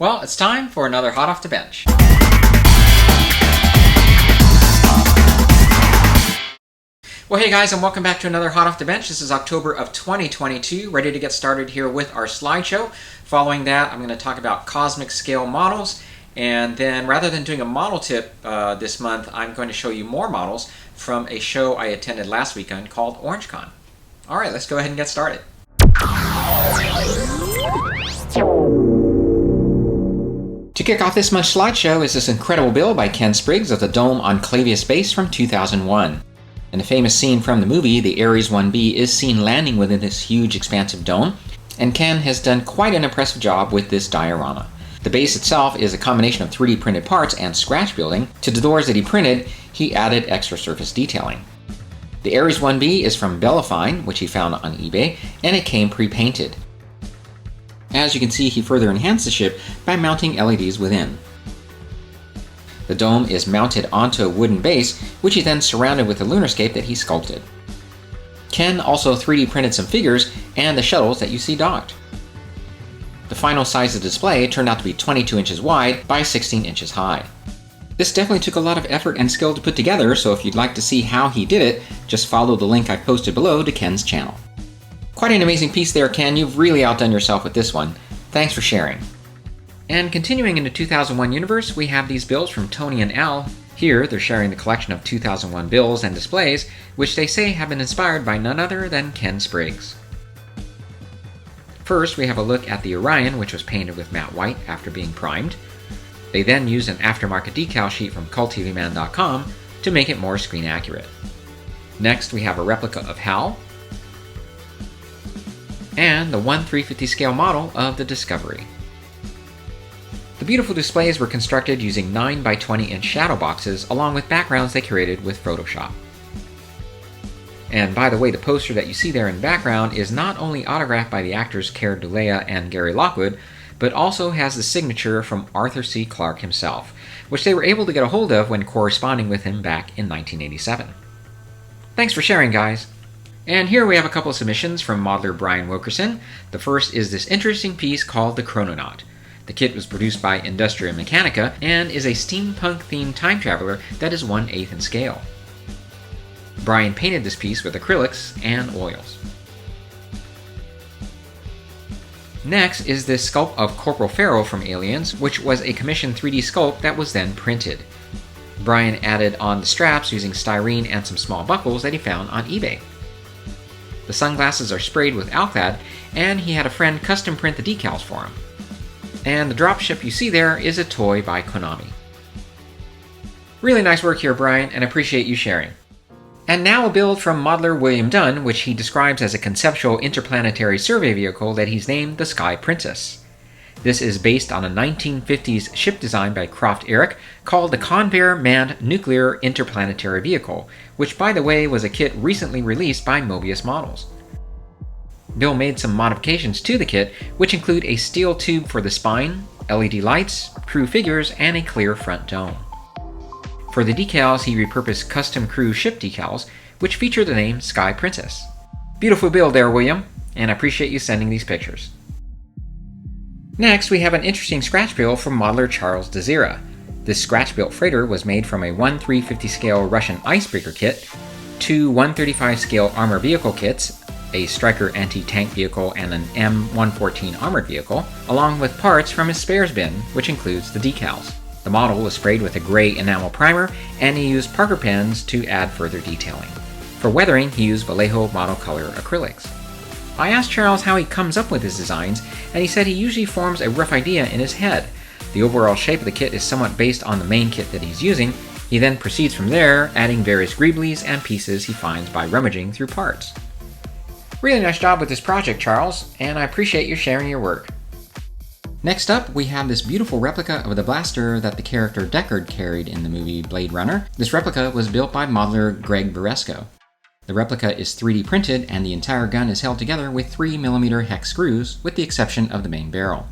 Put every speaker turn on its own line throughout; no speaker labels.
Well, it's time for another Hot Off the Bench. Well, hey guys, and welcome back to another Hot Off the Bench. This is October of 2022, ready to get started here with our slideshow. Following that, I'm going to talk about Cozmic Scale Models, and then rather than doing a model tip this month, I'm going to show you more models from a show I attended last weekend called OrangeCon. All right, let's go ahead and get started. To kick off this month's slideshow is this incredible build by Ken Spriggs of the dome on Clavius base from 2001. In the famous scene from the movie, the Yr2 is seen landing within this huge expansive dome, and Ken has done quite an impressive job with this diorama. The base itself is a combination of 3D printed parts and scratch building. To the doors that he printed, he added extra surface detailing. The Yr2 is from Bellafine, which he found on eBay, and it came pre-painted. As you can see, he further enhanced the ship by mounting LEDs within. The dome is mounted onto a wooden base, which he then surrounded with a lunarscape that he sculpted. Ken also 3D printed some figures and the shuttles that you see docked. The final size of the display turned out to be 22 inches wide by 16 inches high. This definitely took a lot of effort and skill to put together, so if you'd like to see how he did it, just follow the link I posted below to Ken's channel. Quite an amazing piece there, Ken. You've really outdone yourself with this one. Thanks for sharing. And continuing in the 2001 universe, we have these builds from Tony and Al. Here, they're sharing the collection of 2001 builds and displays, which they say have been inspired by none other than Ken Spriggs. First, we have a look at the Orion, which was painted with matte white after being primed. They then used an aftermarket decal sheet from CultTVMan.com to make it more screen accurate. Next, we have a replica of Hal, and the 1/350 scale model of the Discovery. The beautiful displays were constructed using 9 by 20 inch shadow boxes along with backgrounds they created with Photoshop. And by the way, the poster that you see there in the background is not only autographed by the actors Cara Dulea and Gary Lockwood, but also has the signature from Arthur C. Clarke himself, which they were able to get a hold of when corresponding with him back in 1987. Thanks for sharing, guys! And here we have a couple of submissions from modeler Brian Wilkerson. The first is this interesting piece called the Chrononaut. The kit was produced by Industria Mechanica and is a steampunk-themed time traveler that is 1/8 in scale. Brian painted this piece with acrylics and oils. Next is this sculpt of Corporal Pharaoh from Aliens, which was a commissioned 3D sculpt that was then printed. Brian added on the straps using styrene and some small buckles that he found on eBay. The sunglasses are sprayed with Alclad, and he had a friend custom print the decals for him. And the dropship you see there is a toy by Konami. Really nice work here, Brian, and appreciate you sharing. And now a build from modeler William Dunn, which he describes as a conceptual interplanetary survey vehicle that he's named the Sky Princess. This is based on a 1950s ship design by Croft Eric called the Convair Manned Nuclear Interplanetary Vehicle, which by the way was a kit recently released by Mobius Models. Bill made some modifications to the kit, which include a steel tube for the spine, LED lights, crew figures, and a clear front dome. For the decals, he repurposed custom crew ship decals, which feature the name Sky Princess. Beautiful build there, William, and I appreciate you sending these pictures. Next, we have an interesting scratch build from modeler Charles Desira. This scratch-built freighter was made from a 1/350 scale Russian icebreaker kit, 2 1/35 scale armor vehicle kits, a Stryker anti-tank vehicle, and an M114 armored vehicle, along with parts from his spares bin, which includes the decals. The model was sprayed with a gray enamel primer, and he used Parker pens to add further detailing. For weathering, he used Vallejo Model Color acrylics. I asked Charles how he comes up with his designs, and he said he usually forms a rough idea in his head. The overall shape of the kit is somewhat based on the main kit that he's using. He then proceeds from there, adding various greeblies and pieces he finds by rummaging through parts. Really nice job with this project, Charles, and I appreciate you sharing your work. Next up, we have this beautiful replica of the blaster that the character Deckard carried in the movie Blade Runner. This replica was built by modeler Greg Varesco. The replica is 3D printed, and the entire gun is held together with 3mm hex screws, with the exception of the main barrel.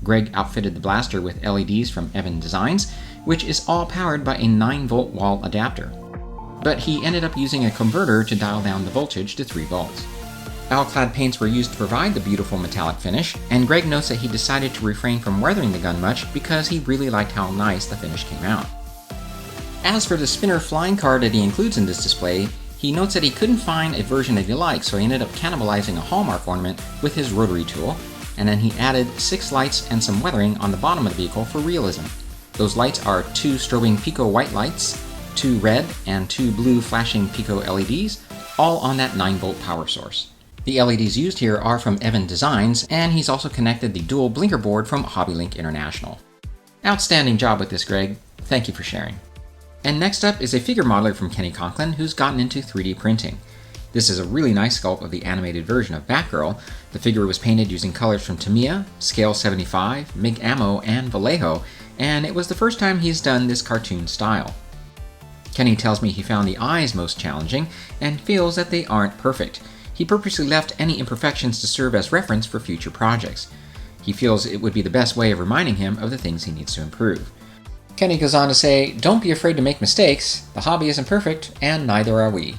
Greg outfitted the blaster with LEDs from Evan Designs, which is all powered by a 9-volt wall adapter. But he ended up using a converter to dial down the voltage to 3 volts. Alclad paints were used to provide the beautiful metallic finish, and Greg notes that he decided to refrain from weathering the gun much because he really liked how nice the finish came out. As for the spinner flying card that he includes in this display, he notes that he couldn't find a version that he liked, so he ended up cannibalizing a hallmark ornament with his rotary tool, and then he added 6 lights and some weathering on the bottom of the vehicle for realism. Those lights are 2 strobing Pico white lights, 2 red and 2 blue flashing Pico LEDs, all on that 9-volt power source. The LEDs used here are from Evan Designs, and he's also connected the dual blinker board from HobbyLink International. Outstanding job with this, Greg. Thank you for sharing. And next up is a figure modeler from Kenny Conklin who's gotten into 3D printing. This is a really nice sculpt of the animated version of Batgirl. The figure was painted using colors from Tamiya, Scale 75, MIG Ammo, and Vallejo, and it was the first time he's done this cartoon style. Kenny tells me he found the eyes most challenging and feels that they aren't perfect. He purposely left any imperfections to serve as reference for future projects. He feels it would be the best way of reminding him of the things he needs to improve. Kenny goes on to say, "Don't be afraid to make mistakes. The hobby isn't perfect, and neither are we."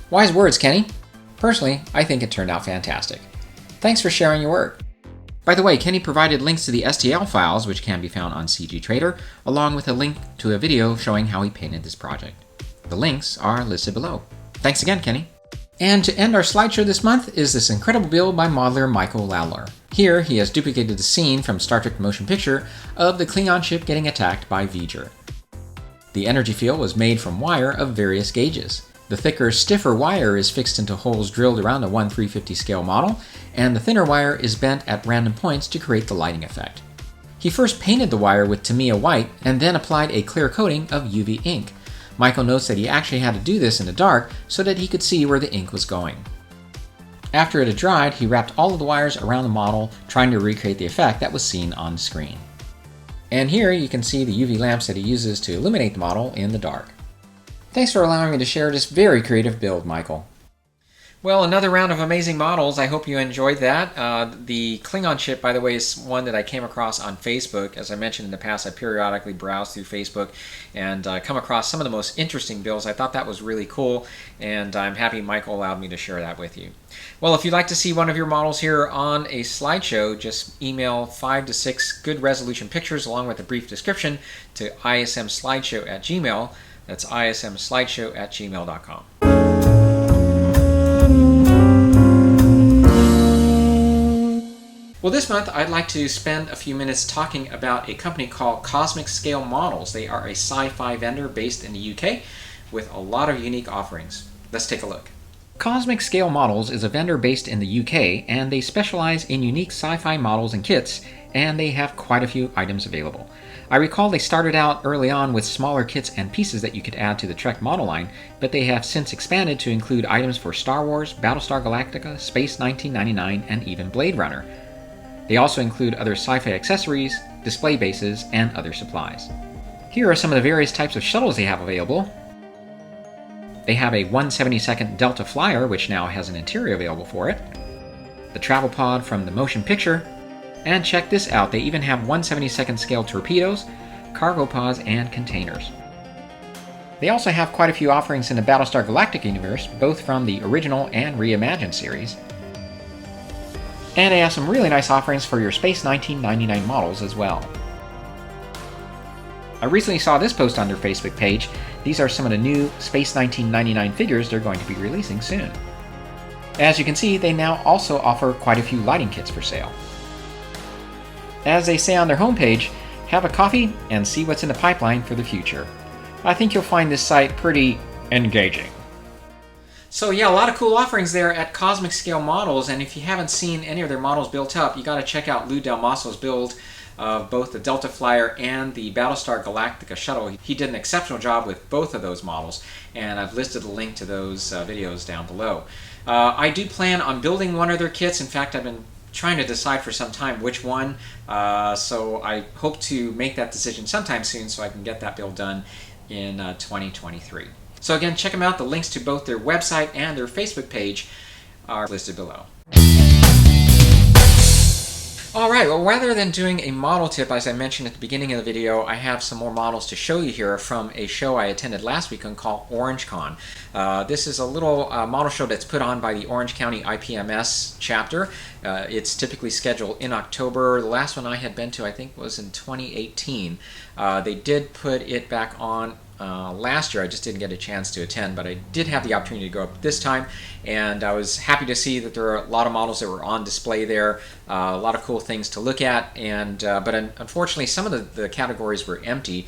Wise words, Kenny. Personally, I think it turned out fantastic. Thanks for sharing your work. By the way, Kenny provided links to the STL files, which can be found on CG Trader, along with a link to a video showing how he painted this project. The links are listed below. Thanks again, Kenny. And to end our slideshow this month is this incredible build by modeler Michael Lawler. Here, he has duplicated the scene from Star Trek Motion Picture of the Klingon ship getting attacked by V'ger. The energy field was made from wire of various gauges. The thicker, stiffer wire is fixed into holes drilled around a 1/350 scale model, and the thinner wire is bent at random points to create the lighting effect. He first painted the wire with Tamiya white and then applied a clear coating of UV ink. Michael notes that he actually had to do this in the dark so that he could see where the ink was going. After it had dried, he wrapped all of the wires around the model, trying to recreate the effect that was seen on the screen. And here you can see the UV lamps that he uses to illuminate the model in the dark. Thanks for allowing me to share this very creative build, Michael. Well, another round of amazing models. I hope you enjoyed that. The Klingon ship, by the way, is one that I came across on Facebook. As I mentioned in the past, I periodically browse through Facebook and come across some of the most interesting builds. I thought that was really cool, and I'm happy Michael allowed me to share that with you. Well, if you'd like to see one of your models here on a slideshow, just email 5 to 6 good resolution pictures along with a brief description to ismslideshow@gmail.com. That's ismslideshow@gmail.com. Well, this month I'd like to spend a few minutes talking about a company called Cozmic Scale Models. They are a sci-fi vendor based in the UK with a lot of unique offerings. Let's take a look. Cozmic Scale Models is a vendor based in the UK, and they specialize in unique sci-fi models and kits, and they have quite a few items available. I recall they started out early on with smaller kits and pieces that you could add to the Trek model line, but they have since expanded to include items for Star Wars, Battlestar Galactica, Space 1999, and even Blade Runner. They also include other sci-fi accessories, display bases, and other supplies. Here are some of the various types of shuttles they have available. They have a 1/72nd Delta Flyer, which now has an interior available for it, the travel pod from the motion picture, and check this out, they even have 1/72nd scale torpedoes, cargo pods, and containers. They also have quite a few offerings in the Battlestar Galactica universe, both from the original and reimagined series. And they have some really nice offerings for your Space 1999 models as well. I recently saw this post on their Facebook page. These are some of the new Space 1999 figures they're going to be releasing soon. As you can see, they now also offer quite a few lighting kits for sale. As they say on their homepage, have a coffee and see what's in the pipeline for the future. I think you'll find this site pretty engaging. So yeah, a lot of cool offerings there at Cozmic Scale Models, and if you haven't seen any of their models built up, you got to check out Lou Dalmaso's build of both the Delta Flyer and the Battlestar Galactica shuttle. He did an exceptional job with both of those models, and I've listed a link to those videos down below. I do plan on building one of their kits. In fact, I've been trying to decide for some time which one, so I hope to make that decision sometime soon so I can get that build done in 2023. So again, check them out. The links to both their website and their Facebook page are listed below. Alright, well rather than doing a model tip, as I mentioned at the beginning of the video, I have some more models to show you here from a show I attended last weekend called OrangeCon. This is a little model show that's put on by the Orange County IPMS chapter. It's typically scheduled in October. The last one I had been to, I think, was in 2018. They did put it back on last year. I just didn't get a chance to attend, but I did have the opportunity to go up this time, and I was happy to see that there are a lot of models that were on display there, a lot of cool things to look at, and but unfortunately some of the categories were empty,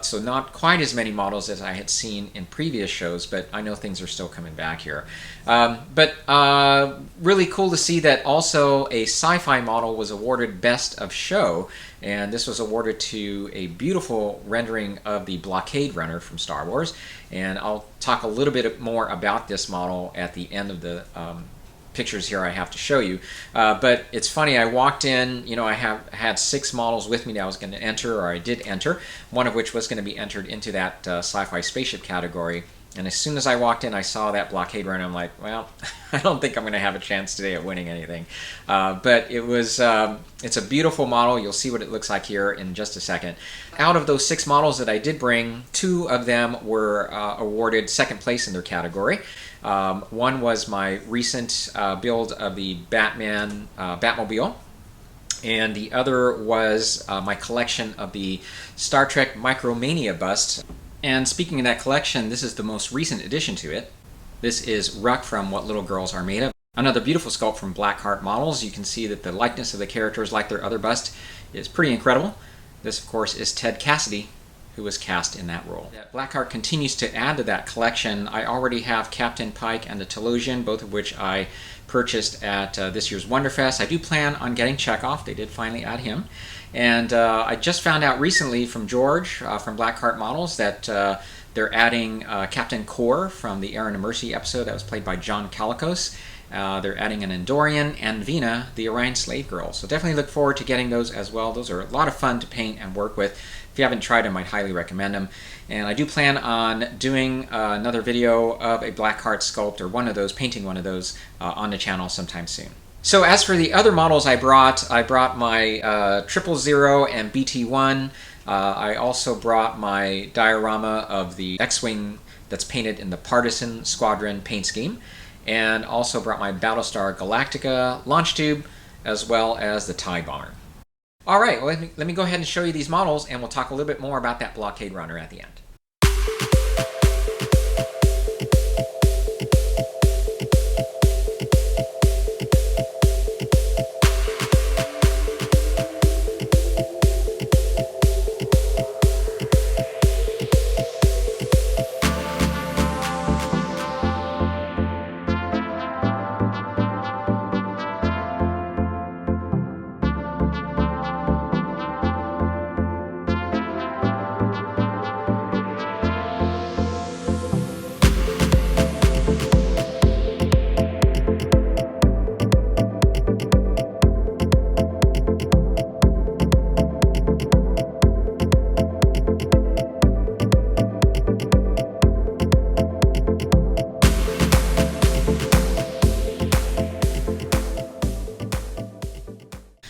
so not quite as many models as I had seen in previous shows, but I know things are still coming back here. But really cool to see that also a sci-fi model was awarded Best of Show, and this was awarded to a beautiful rendering of the Blockade Runner from Star Wars, and I'll talk a little bit more about this model at the end of the pictures here I have to show you. But it's funny, I walked in, you know, I had 6 models with me that I was going to enter, or I did enter, one of which was going to be entered into that sci-fi spaceship category. And as soon as I walked in, I saw that Blockade Runner. I'm like, well, I don't think I'm going to have a chance today at winning anything. But it was, it's a beautiful model. You'll see what it looks like here in just a second. Out of those 6 models that I did bring, 2 of them were awarded second place in their category. One was my recent build of the Batman Batmobile, and the other was my collection of the Star Trek Micromania bust. And speaking of that collection, this is the most recent addition to it. This is Ruck from What Little Girls Are Made Of. Another beautiful sculpt from Blackheart Models. You can see that the likeness of the characters, like their other bust, is pretty incredible. This, of course, is Ted Cassidy, who was cast in that role. Blackheart continues to add to that collection. I already have Captain Pike and the Telosian, both of which I purchased at this year's Wonderfest. I do plan on getting Chekhov. They did finally add him. And I just found out recently from George from Blackheart Models that they're adding Captain Kor from the Aaron and Mercy episode that was played by John Calicos. They're adding an Endorian and Vina, the Orion Slave Girl. So definitely look forward to getting those as well. Those are a lot of fun to paint and work with. If you haven't tried them, I'd highly recommend them. And I do plan on doing another video of a Blackheart sculpt, or one of those, painting one of those on the channel sometime soon. So as for the other models I brought my 000 and BT-1. I also brought my diorama of the X-Wing that's painted in the Partisan Squadron paint scheme, and also brought my Battlestar Galactica launch tube, as well as the TIE Bomber. Alright, well, let me go ahead and show you these models, and we'll talk a little bit more about that Blockade Runner at the end.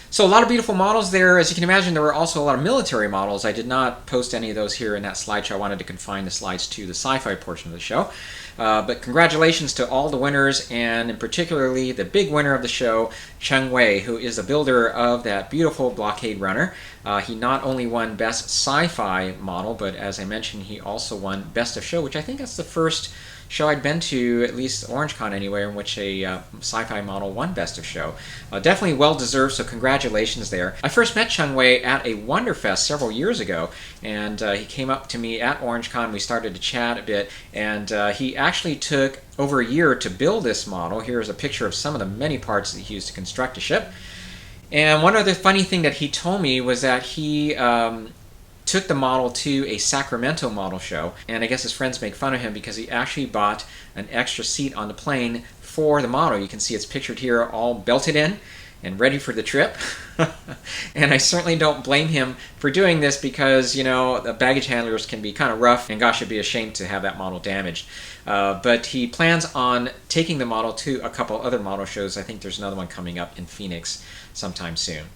So a lot of beautiful models there. As you can imagine, there were also a lot of military models. I did not post any of those here in that slideshow. I wanted to confine the slides to the sci-fi portion of the show. But congratulations to all the winners, and in particularly the big winner of the show, Cheng Wei, who is the builder of that beautiful Blockade Runner. He not only won Best Sci-Fi Model, but as I mentioned, he also won Best of Show, which I think that's the first show I'd been to, at least OrangeCon anyway, in which a sci-fi model won Best of Show. Definitely well-deserved, so congratulations there. I first met Cheng Wei at a Wonderfest several years ago, and he came up to me at OrangeCon. We started to chat a bit, and he actually took over a year to build this model. Here's a picture of some of the many parts that he used to construct a ship. And one other funny thing that he told me was that he took the model to a Sacramento model show, and I guess his friends make fun of him because he actually bought an extra seat on the plane for the model. You can see it's pictured here, all belted in and ready for the trip. And I certainly don't blame him for doing this because, you know, the baggage handlers can be kind of rough, and gosh, it'd be a shame to have that model damaged. But he plans on taking the model to a couple other model shows. I think there's another one coming up in Phoenix sometime soon.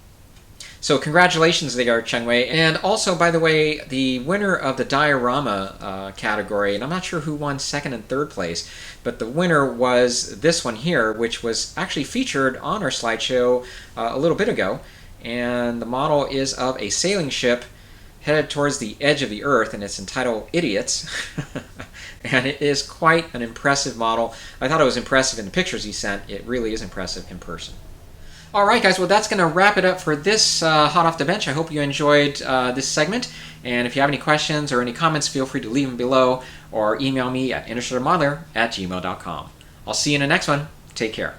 So congratulations there, Chengwei. And also, by the way, the winner of the diorama category, and I'm not sure who won second and third place, but the winner was this one here, which was actually featured on our slideshow a little bit ago. And the model is of a sailing ship headed towards the edge of the Earth, and it's entitled Idiots. And it is quite an impressive model. I thought it was impressive in the pictures he sent. It really is impressive in person. Alright guys, well that's going to wrap it up for this Hot Off the Bench. I hope you enjoyed this segment. And if you have any questions or any comments, feel free to leave them below or email me at interstellarmodeler@gmail.com. I'll see you in the next one. Take care.